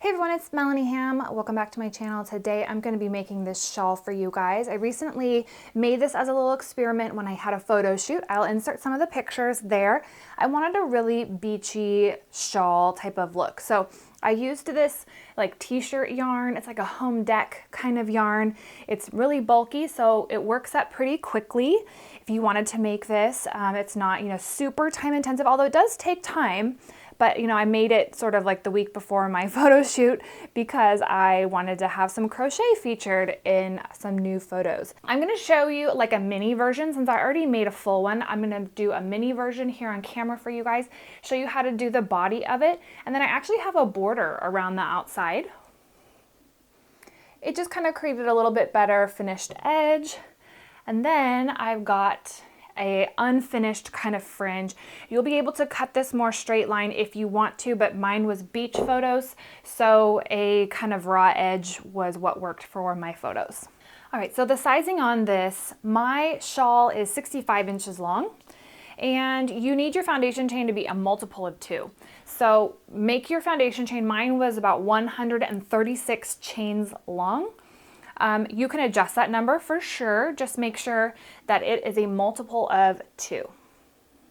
Hey everyone, it's Melanie Ham. Welcome back to my channel. Today I'm going to be making this shawl for you guys. I recently made this as a little experiment when I had a photo shoot. I'll insert some of the pictures there. I wanted a really beachy shawl type of look. So I used this like t-shirt yarn. It's like a home deck kind of yarn. It's really bulky, so it works up pretty quickly. If you wanted to make this, it's not, super time intensive, although it does take time. But, I made it sort of like the week before my photo shoot because I wanted to have some crochet featured in some new photos. I'm going to show you like a mini version since I already made a full one. I'm going to do a mini version here on camera for you guys, show you how to do the body of it. And then I actually have a border around the outside. It just kind of created a little bit better finished edge. And then I've got a unfinished kind of fringe. You'll be able to cut this more straight line if you want to, but mine was beach photos, so a kind of raw edge was what worked for my photos. All right, so the sizing on this, my shawl is 65 inches long, and you need your foundation chain to be a multiple of 2. So make your foundation chain. Mine was about 136 chains long. You can adjust that number for sure. Just make sure that it is a multiple of 2.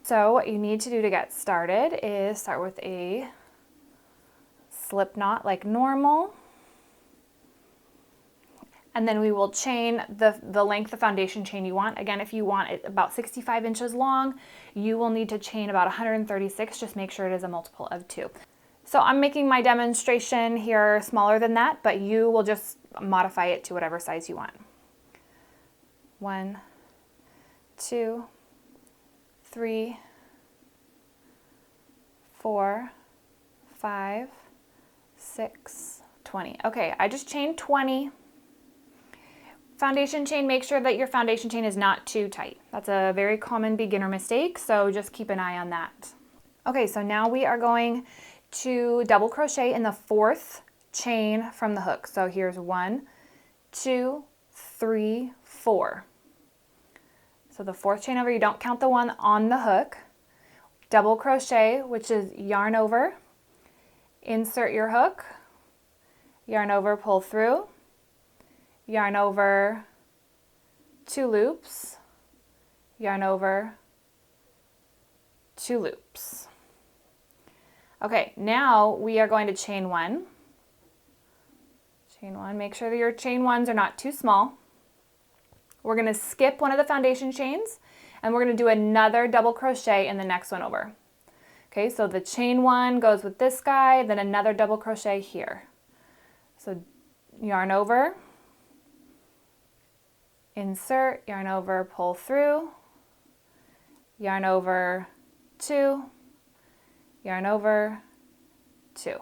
So what you need to do to get started is start with a slip knot like normal. And then we will chain the length of foundation chain you want. Again, if you want it about 65 inches long, you will need to chain about 136. Just make sure it is a multiple of 2. So I'm making my demonstration here smaller than that, but you will just modify it to whatever size you want. 1, 2, 3, 4, 5, 6, 20. Okay, I just chained 20. Foundation chain, make sure that your foundation chain is not too tight. That's a very common beginner mistake, so just keep an eye on that. Okay, so now we are going to double crochet in the 4th chain from the hook. So here's 1, 2, 3, 4. So the 4th chain over, you don't count the one on the hook. Double crochet, which is yarn over, insert your hook, yarn over, pull through, yarn over, 2 loops, yarn over, 2 loops. Okay, now we are going to chain 1. Chain 1, make sure that your chain 1s are not too small. We're going to skip one of the foundation chains and we're going to do another double crochet in the next one over. Okay, so the chain 1 goes with this guy, then another double crochet here. So yarn over, insert, yarn over, pull through, yarn over, 2, yarn over, 2.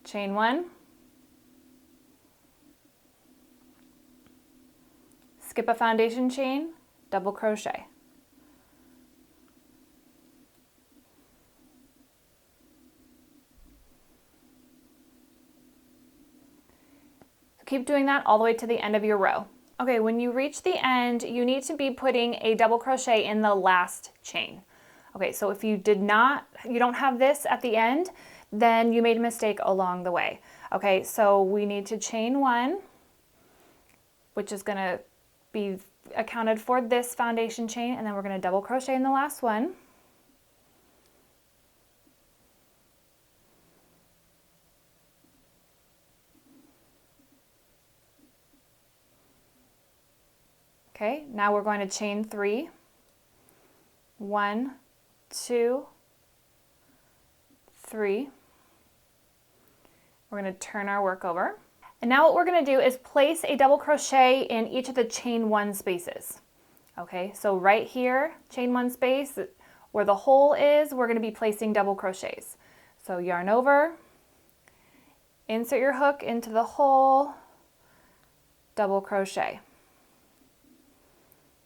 Chain 1, skip a foundation chain, double crochet. Keep doing that all the way to the end of your row. Okay, when you reach the end, you need to be putting a double crochet in the last chain. Okay, so if you don't have this at the end, then you made a mistake along the way. Okay, so we need to chain 1, which is gonna be accounted for this foundation chain, and then we're gonna double crochet in the last one. Okay, now we're going to chain 3. 1, 2, 3. We're going to turn our work over. And now what we're going to do is place a double crochet in each of the chain 1 spaces. Okay, so right here, chain 1 space, where the hole is, we're going to be placing double crochets. So yarn over, insert your hook into the hole, double crochet.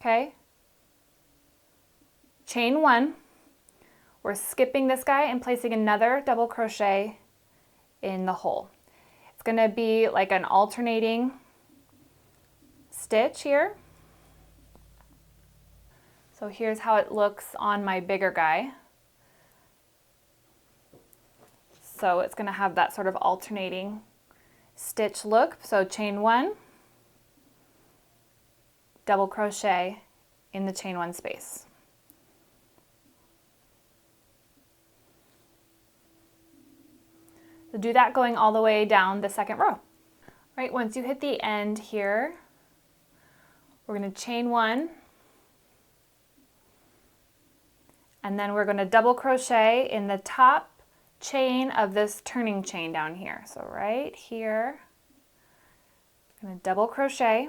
Okay, chain 1, we're skipping this guy and placing another double crochet in the hole. It's going to be like an alternating stitch here. So here's how it looks on my bigger guy. so it's going to have that sort of alternating stitch look. So chain 1, double crochet in the chain 1 space. So do that going all the way down the second row. Right, once you hit the end here, we're going to chain 1, and then we're going to double crochet in the top chain of this turning chain down here. So right here, I'm going to double crochet,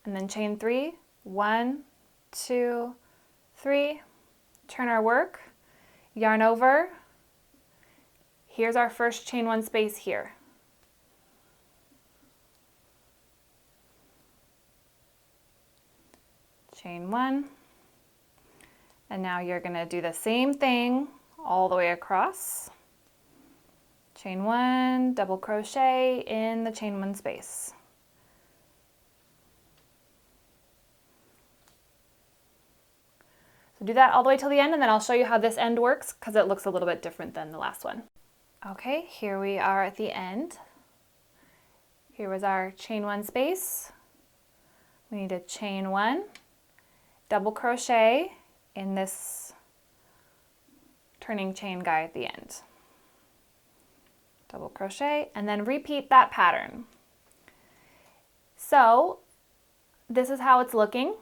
and then chain 3, 1, 2, 3, turn our work, yarn over. Here's our first chain 1 space here. Chain 1, and now you're going to do the same thing all the way across. Chain 1, double crochet in the chain 1 space. So do that all the way till the end, and then I'll show you how this end works because it looks a little bit different than the last one. Okay, here we are at the end. Here was our chain 1 space. We need a chain 1, double crochet in this turning chain guy at the end. Double crochet, and then repeat that pattern. So this is how it's looking.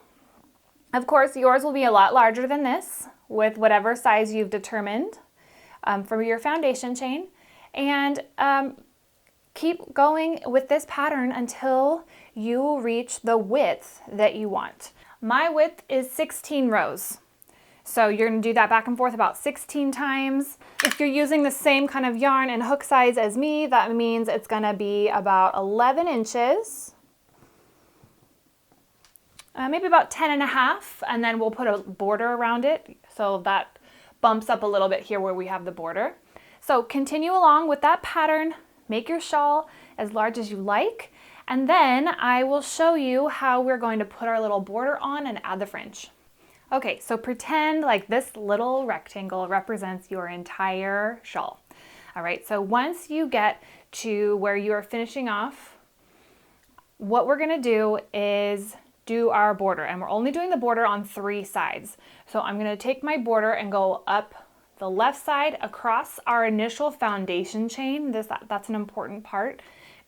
Of course, yours will be a lot larger than this with whatever size you've determined for your foundation chain. And keep going with this pattern until you reach the width that you want. My width is 16 rows. So you're going to do that back and forth about 16 times. If you're using the same kind of yarn and hook size as me, that means it's going to be about 11 inches. Maybe about 10 and a half, and then we'll put a border around it. So that bumps up a little bit here where we have the border. So continue along with that pattern, make your shawl as large as you like, and then I will show you how we're going to put our little border on and add the fringe. Okay, so pretend like this little rectangle represents your entire shawl. All right, so once you get to where you are finishing off, what we're gonna do is do our border, and we're only doing the border on 3 sides. So I'm going to take my border and go up the left side across our initial foundation chain. That's an important part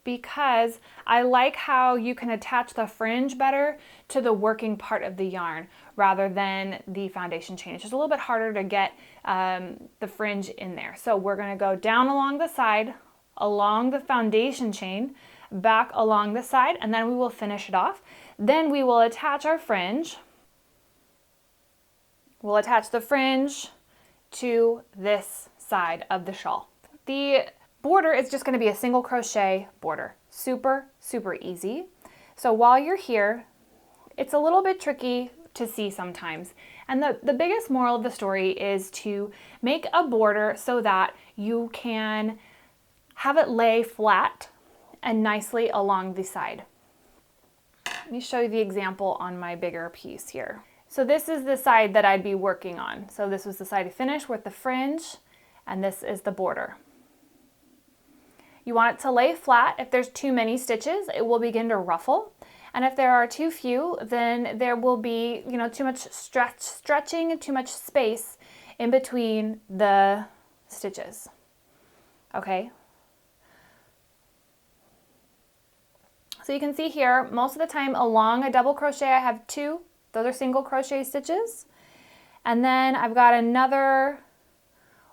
because I like how you can attach the fringe better to the working part of the yarn rather than the foundation chain. It's just a little bit harder to get the fringe in there. So we're going to go down along the side, along the foundation chain, back along the side, and then we will finish it off. Then we will attach our fringe. We'll attach the fringe to this side of the shawl. The border is just going to be a single crochet border. Super, super easy. So while you're here, it's a little bit tricky to see sometimes. And the biggest moral of the story is to make a border so that you can have it lay flat and nicely along the side. Let me show you the example on my bigger piece here. So this is the side that I'd be working on. So this was the side to finish with the fringe, and this is the border. You want it to lay flat. If there's too many stitches, it will begin to ruffle. And if there are too few, then there will be, too much stretching and too much space in between the stitches. Okay. So you can see here, most of the time along a double crochet, I have 2. Those are single crochet stitches. And then I've got another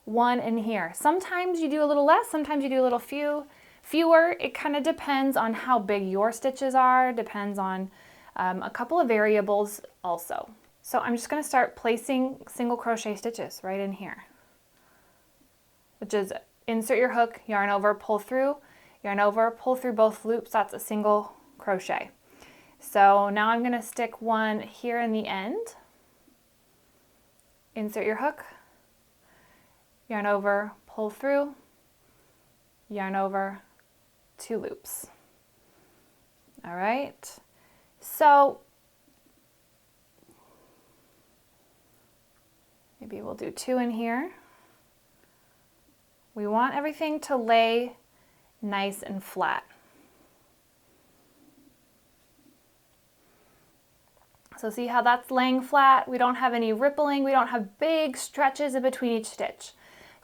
1 in here. Sometimes you do a little less, sometimes you do a little fewer. It kind of depends on how big your stitches are, depends on a couple of variables also. So I'm just going to start placing single crochet stitches right in here, which is insert your hook, yarn over, pull through, yarn over, pull through both loops. That's a single crochet. So now I'm going to stick 1 here in the end. Insert your hook, yarn over, pull through, yarn over, 2 loops. All right. So Maybe we'll do 2 in here. We want everything to lay nice and flat. So see how that's laying flat? We don't have any rippling, we don't have big stretches in between each stitch.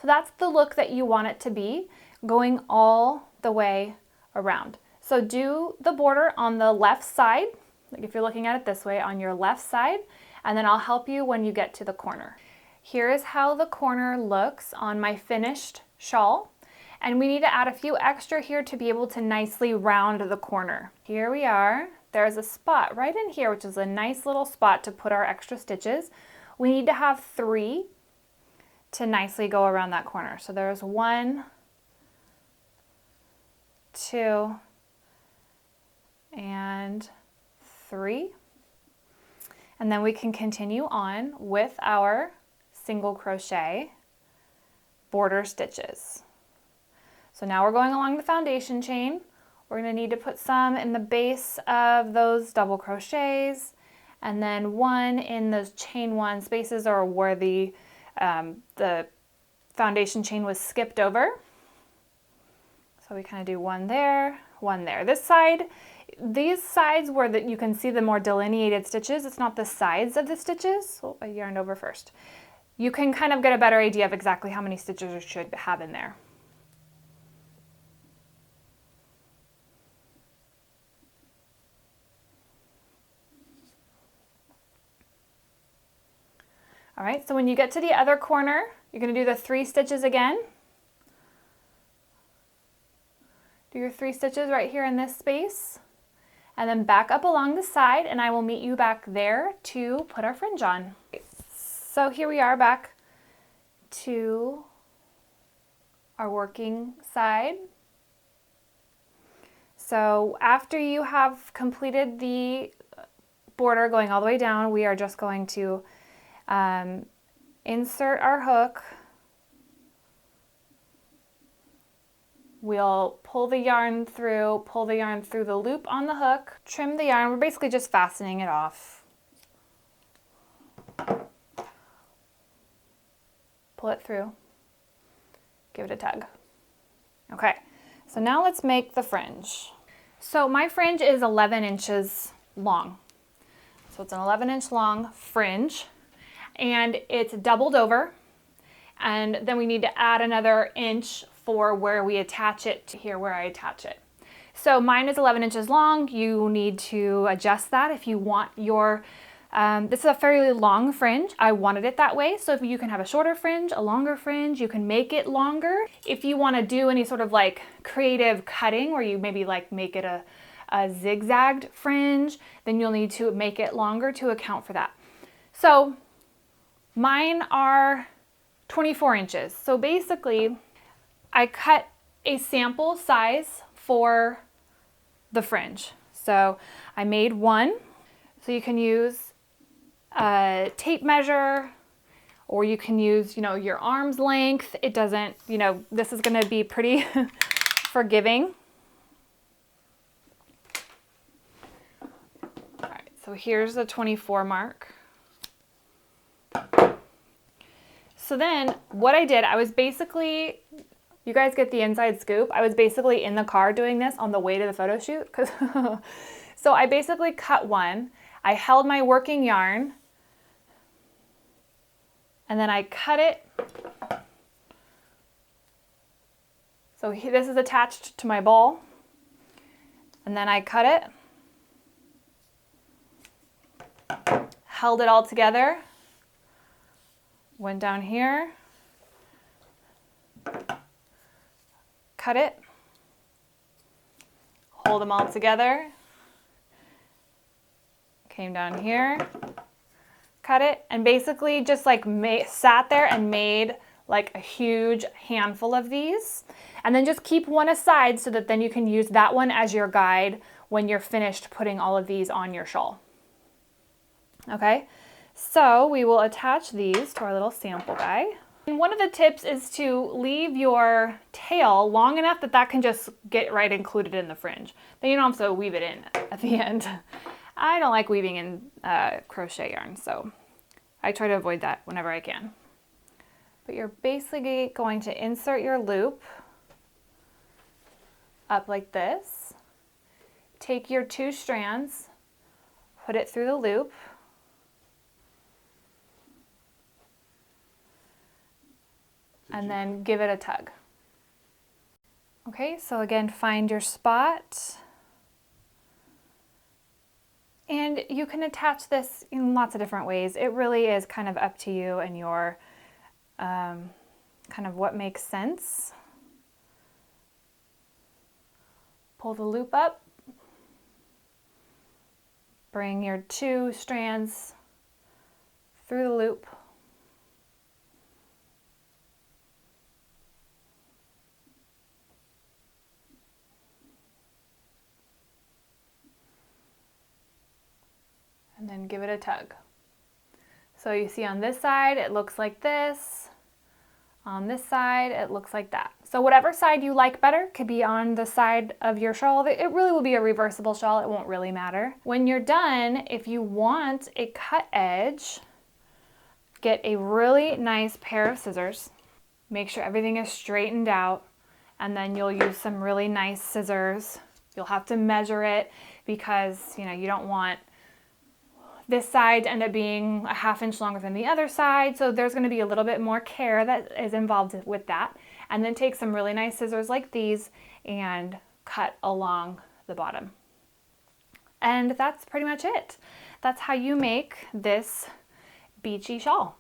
So that's the look that you want it to be, going all the way around. So do the border on the left side, like if you're looking at it this way, on your left side, and then I'll help you when you get to the corner. Here is how the corner looks on my finished shawl. And we need to add a few extra here to be able to nicely round the corner. Here we are. There's a spot right in here, which is a nice little spot to put our extra stitches. We need to have 3 to nicely go around that corner. So there's 1, 2, and 3. And then we can continue on with our single crochet border stitches. So now we're going along the foundation chain. We're going to need to put some in the base of those double crochets, and then 1 in those chain 1 spaces, or where the foundation chain was skipped over. So we kind of do 1 there, 1 there. This side, these sides where you can see the more delineated stitches, it's not the sides of the stitches. Oh, I yarned over first. You can kind of get a better idea of exactly how many stitches you should have in there. All right, so when you get to the other corner, you're going to do the 3 stitches again. Do your 3 stitches right here in this space, and then back up along the side, and I will meet you back there to put our fringe on. So here we are back to our working side. So after you have completed the border going all the way down, we are just going to insert our hook. We'll pull the yarn through the loop on the hook, trim the yarn. We're basically just fastening it off. Pull it through, give it a tug. Okay, so now let's make the fringe. So my fringe is 11 inches long. So it's an 11-inch long fringe, and it's doubled over, and then we need to add another inch for where we attach it to here where I attach it. So mine is 11 inches long. You need to adjust that if you want your, this is a fairly long fringe. I wanted it that way. So if you can have a shorter fringe, a longer fringe, you can make it longer. If you want to do any sort of like creative cutting where you maybe like make it a zigzagged fringe, then you'll need to make it longer to account for that. So mine are 24 inches. So basically I cut a sample size for the fringe. So I made 1. So you can use a tape measure, or you can use, your arm's length. It doesn't, this is going to be pretty forgiving. All right, so here's the 24 mark. So then what I did, I was basically, you guys get the inside scoop. I was basically in the car doing this on the way to the photo shoot. So I basically cut 1. I held my working yarn, and then I cut it. So this is attached to my ball, and then I cut it, held it all together, went down here, cut it, hold them all together, came down here, cut it, and basically just like sat there and made like a huge handful of these. And then just keep one aside so that then you can use that one as your guide when you're finished putting all of these on your shawl. Okay, so we will attach these to our little sample guy. And one of the tips is to leave your tail long enough that that can just get right included in the fringe. Then you don't have to weave it in at the end. I don't like weaving in crochet yarn, so I try to avoid that whenever I can. But you're basically going to insert your loop up like this. Take your 2 strands, put it through the loop, and then give it a tug. Okay, so again, find your spot. And you can attach this in lots of different ways. It really is kind of up to you and your kind of what makes sense. Pull the loop up. Bring your 2 strands through the loop. And then give it a tug. So you see on this side, it looks like this. On this side, it looks like that. So whatever side you like better could be on the side of your shawl. It really will be a reversible shawl. It won't really matter. When you're done, if you want a cut edge, get a really nice pair of scissors. Make sure everything is straightened out, and then you'll use some really nice scissors. You'll have to measure it because, you know, you don't want this side to end up being a 1/2 inch longer than the other side. So there's going to be a little bit more care that is involved with that. And then take some really nice scissors like these and cut along the bottom. And that's pretty much it. That's how you make this beachy shawl.